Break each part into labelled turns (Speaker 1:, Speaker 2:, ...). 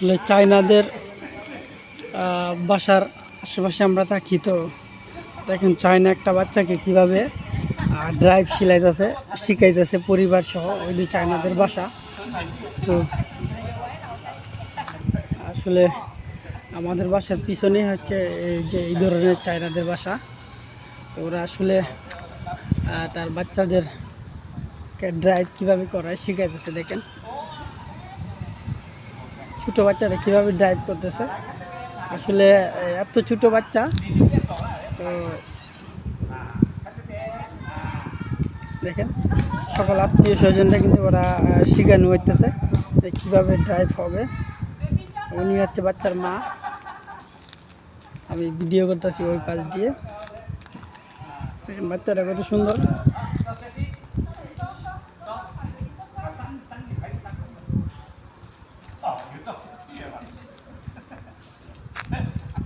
Speaker 1: আসলে চায়নাদের বাসার আশেপাশে আমরা থাকি, তো দেখেন চায়না একটা বাচ্চাকে কিভাবে ড্রাইভ শিখাইতেছে পরিবার সহ। ওই যে চায়নাদের বাসা। তো আসলে আমাদের বাসার পিছনেই হচ্ছে এই ধরনের চায়নাদের বাসা। তো ওরা আসলে তার বাচ্চাদেরকে ড্রাইভ কিভাবে করায় শিখাইতেছে। দেখেন ছোট বাচ্চারা কিভাবে ড্রাইভ করতেছে। আসলে এত ছোট বাচ্চা, তো দেখেন সকল আত্মীয় স্বজনরা কিন্তু ওরা শিখানো হইতেছে যে কীভাবে ড্রাইভ হবে। উনি হচ্ছে বাচ্চার মা, আমি ভিডিও করতেছি ওই পাশ দিয়ে। দেখেন বাচ্চাটা কত সুন্দর।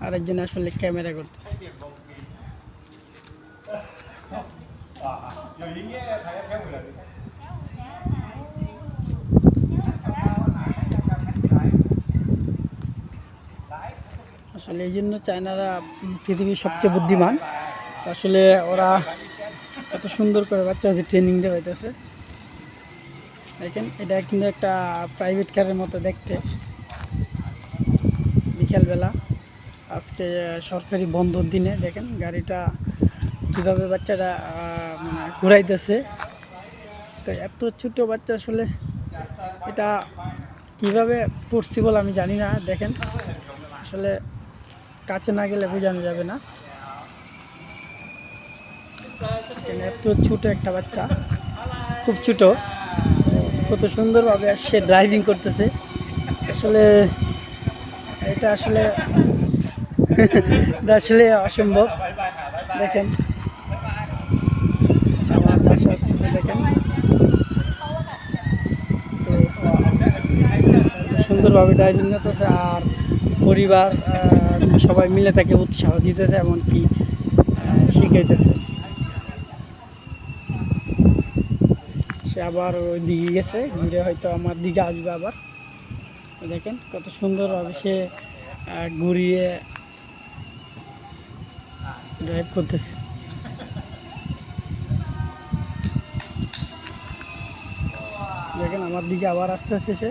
Speaker 1: আরেকজন আসলে ক্যামেরা করতেছে। আসলে এই জন্য চায়নারা পৃথিবীর সবচেয়ে বুদ্ধিমান। আসলে ওরা এত সুন্দর করে বাচ্চাদের ট্রেনিং দেওয়া হইতেছে। দেখেন এটা কিন্তু একটা প্রাইভেট কারের মতো দেখতে। বিকেলবেলা আজকে সরকারি বন্ধর দিনে দেখেন গাড়িটা কীভাবে বাচ্চারা ঘুরাইতেছে। তো এত ছোট বাচ্চা আসলে এটা কিভাবে পসিবল আমি জানি না। দেখেন আসলে কাছে না গেলে বোঝানো যাবে না। এত ছোট একটা বাচ্চা, খুব ছোট, কত সুন্দরভাবে সে ড্রাইভিং করতেছে। আসলে এটা আসলে আসলে অসম্ভব। দেখেন আমার পাশে আসতেছে, দেখেন সুন্দরভাবে ড্রাইভিং করতেছে। আর পরিবার সবাই মিলে তাকে উৎসাহ দিতেছে, এমনকি শিখাইতেছে। সে আবার ওই দিকে গেছে, ঘুরে হয়তো আমার দিকে আসবে আবার। দেখেন কত সুন্দরভাবে সে ঘুরিয়ে ড্রাইভ করতেছে। দেখেন আমার দিকে আবার আসতেছে সে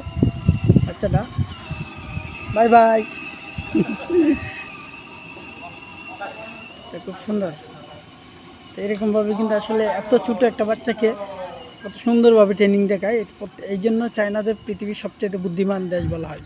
Speaker 1: বাচ্চাটা। Bye bye. খুব সুন্দর। তো এরকমভাবে কিন্তু আসলে এত ছোট একটা বাচ্চাকে কত সুন্দরভাবে ট্রেনিং দেখায়। এই জন্য চায়নাদের পৃথিবীর সবচেয়ে বুদ্ধিমান দেশ বলা হয়।